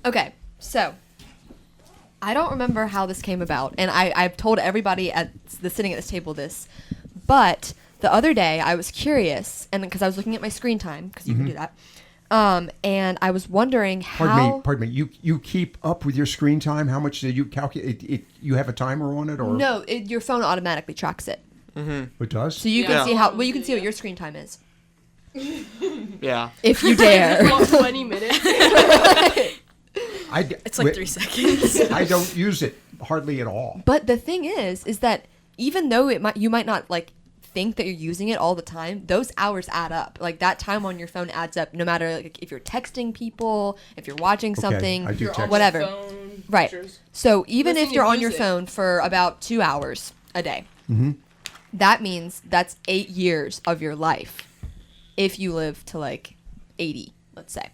Okay, so I don't remember how this came about, and I've told everybody sitting at this table this, but the other day I was curious, and because I was looking at my screen time, because you can do that, and I was wondering how... Pardon me. You keep up with your screen time? How much do you calculate? You have a timer on it, or No, your phone automatically tracks it. Mm-hmm. It does? So you can see you can see what your screen time is. Yeah. If you dare. 20 minutes. It's like 3 seconds. I don't use it hardly at all. But the thing is that even though you might not like think that you're using it all the time, those hours add up. Like that time on your phone adds up, no matter like, if you're texting people, if you're watching something, I do text. whatever. Phone, right. pictures. So even Listening if you're to on your music. phone for about 2 hours a day, that means that's 8 years of your life. If you live to like 80, let's say,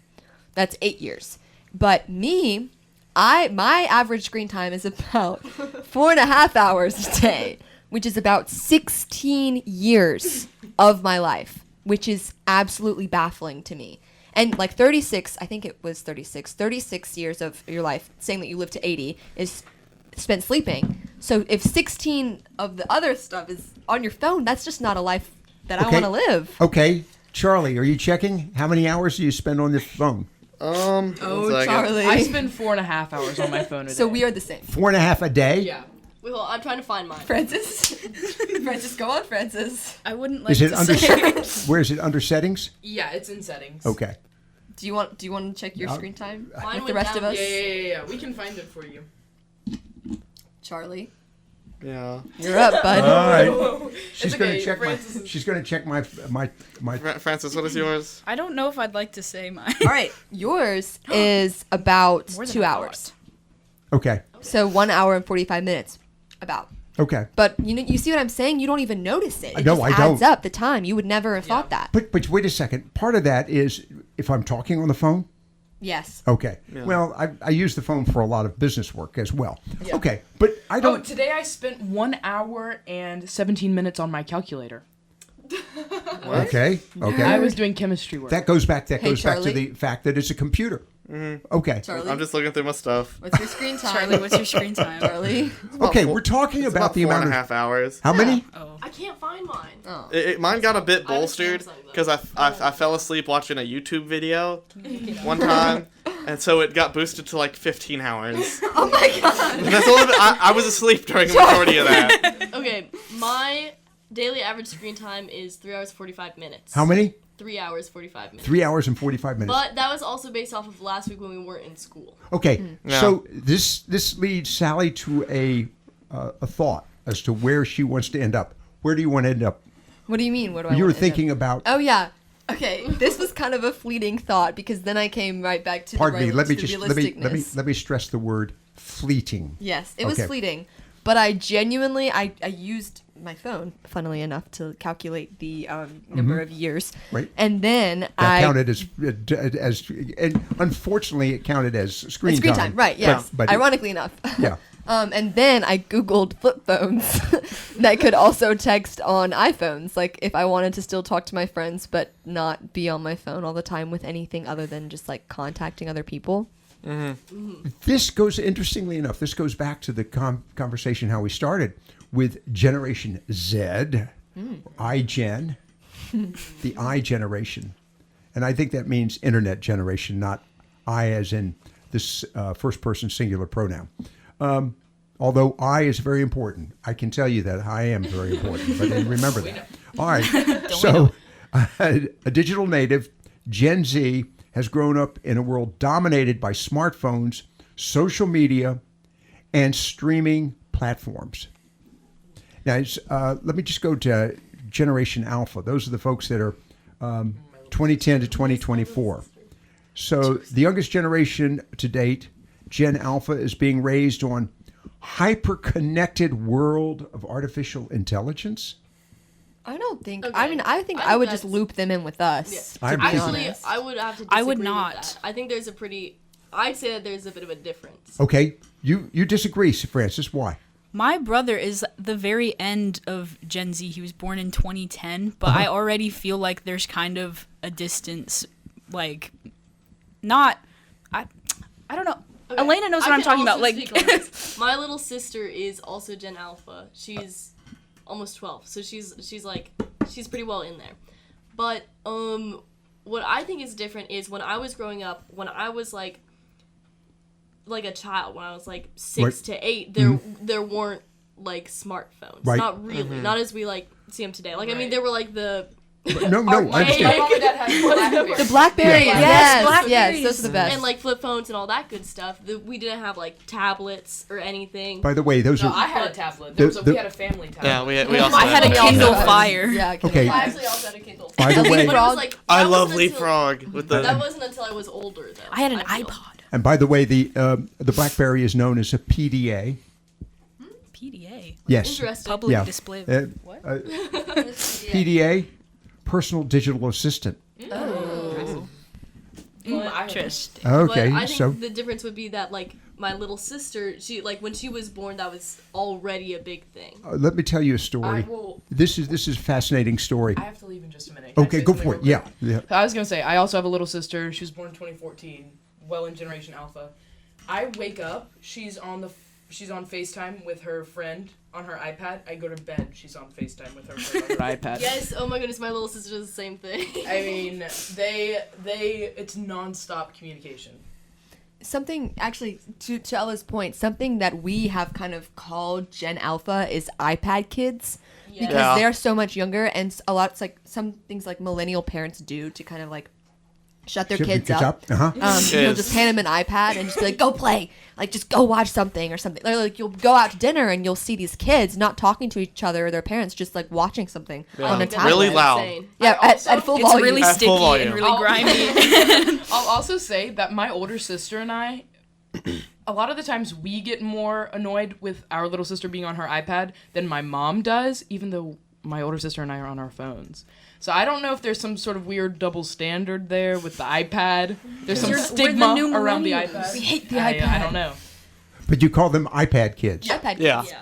that's 8 years. But me, my average screen time is about 4.5 hours a day, which is about 16 years of my life, which is absolutely baffling to me. And like 36, I think it was 36 years of your life, saying that you live to 80, is spent sleeping. So if 16 of the other stuff is on your phone, that's just not a life that I want to live. Okay. Charlie, are you checking? How many hours do you spend on this phone? Oh, Charlie. I spend 4.5 hours on my phone a day. So we are the same. 4.5 a day? Yeah. Well, I'm trying to find mine. Francis? Francis, go on, Francis. I wouldn't like Is it to under say. Where is it under settings? Yeah, it's in settings. Okay. Do you want to check your screen time Mine like the went rest of down. us? Yeah. We can find it for you. Charlie, Yeah. you're up, bud. All right. She's It's going okay, to check Francis my. is- She's going to check my. Francis, what is yours? I don't know if I'd like to say mine. All right, yours is about More than 2 I hours. Okay. So 1 hour and 45 minutes, about. Okay. But you see what I'm saying? You don't even notice it. It No, just I adds don't. up the time. You would never have thought that. But wait a second. Part of that is if I'm talking on the phone. Yes. Okay. Yeah. Well, I use the phone for a lot of business work as well. Okay. But I don't. Today I spent 1 hour and 17 minutes on my calculator. Okay. Okay. I was doing chemistry work. That goes back. That Hey, goes back to Charlie. the fact that it's a computer. Okay. Charlie, I'm just looking through my stuff. what's your screen time? Charlie, what's your screen time? Charlie. Okay. We're talking It's about the amount of 4.5 hours. how many? Oh. I can't find mine. Oh. Mine got a bit I have a bolstered Samsung, though. because I fell asleep watching a YouTube video one time, and so it got boosted to like 15 hours. Oh my god. That's a little bit. I was asleep during the majority of that. Okay, my daily average screen time is 3 hours 45 minutes. How many? 3 hours 45 minutes. 3 hours and 45 minutes. But that was also based off of last week when we weren't in school. Okay. Yeah. So this leads Sally to a thought as to where she wants to end up. Where do you want to end up? What do you mean? What do I You were want to end up? thinking about. Oh yeah. Okay. This was kind of a fleeting thought because then I came right back to Pardon the me. Let me realisticness. let me stress the word fleeting. Yes, it was Okay. fleeting, but I genuinely I used my phone, funnily enough, to calculate the number of years. Right. And then That I counted as and unfortunately it counted as screen time. Right. Yes. But Ironically enough. yeah. And then I Googled flip phones that could also text on iPhones. Like if I wanted to still talk to my friends, but not be on my phone all the time with anything other than just like contacting other people. This goes, interestingly enough, this goes back to the conversation how we started with Generation Z, iGen, the I generation. And I think that means internet generation, not I as in this first person singular pronoun. Although I is very important. I can tell you that I am very important, but then remember that. All right. So a digital native, Gen Z, has grown up in a world dominated by smartphones, social media, and streaming platforms. Now, let me just go to Generation Alpha. Those are the folks that are 2010 to 2024. So the youngest generation to date, Gen Alpha, is being raised on hyper-connected world of artificial intelligence. I don't think. Okay. I mean, I think I would just loop them in with us. Yeah. To be Actually, honest. I would have to disagree I would with not. that. I think there's a pretty... I'd say that there's a bit of a difference. Okay, you disagree, Francis. Why? My brother is the very end of Gen Z. He was born in 2010, but I already feel like there's kind of a distance, like, not... I don't know. Okay, Elena knows what I I'm can talking about. also Like, speak on this. My little sister is also Gen Alpha. She's almost 12, so she's pretty well in there. But what I think is different is when I was growing up, when I was like a child, when I was like 6 to 8, there weren't like smartphones. Right. Not really. Not as we like see them today. Like I mean, there were like the No, I understand. Mom and Dad had Blackberry. The Blackberries, Yeah. yes, Blackberries. yes, those are the best. and like flip phones and all that good stuff. We didn't have like tablets or anything. By the way, those No, are I had a tablet. The- We the- had a family tablet. Yeah, we also I had a We also Kindle had- Fire. Yeah, Okay. I actually also had a Kindle. By the way, But it was like I that love wasn't until- Leapfrog with the. That wasn't until I was older though. I had an feel. iPod. and by the way, the BlackBerry is known as a PDA. PDA. Yes. Interesting. Public Yeah. display. PDA, personal digital assistant. Interesting. Okay, But I think so the difference would be that like my little sister, she like when she was born, that was already a big thing. let me tell you a story. This is a fascinating story. I have to leave in just a minute. Can I Okay, say go something for it. real Yeah, quick? yeah. I was gonna say I also have a little sister. She was born in 2014, well in Generation Alpha. I wake up, she's on FaceTime with her friend on her iPad. I go to bed, she's on FaceTime with her friend on her iPad. Yes. Oh my goodness, my little sister does the same thing. I mean, it's nonstop communication. Something actually to Ella's point, something that we have kind of called Gen Alpha is iPad kids because Yeah. they're so much younger, and a lot it's like some things like millennial parents do to kind of like shut their Shut your kids up. Uh-huh. You'll Yes. just hand them an iPad and just be like, go play. Like, just go watch something or something. Or, like, you'll go out to dinner and you'll see these kids not talking to each other or their parents, just, like, watching something on a Oh, tablet. Really loud. Insane. Yeah, I at also- full It's volume. really At full sticky and volume. really grimy. I'll also say that my older sister and I, a lot of the times we get more annoyed with our little sister being on her iPad than my mom does, even though my older sister and I are on our phones. So I don't know if there's some sort of weird double standard there with the iPad. There's some We're the stigma new around the millennials. iPad. We hate the I iPad. don't know. But you call them iPad kids. iPad kids. Yeah. Yeah.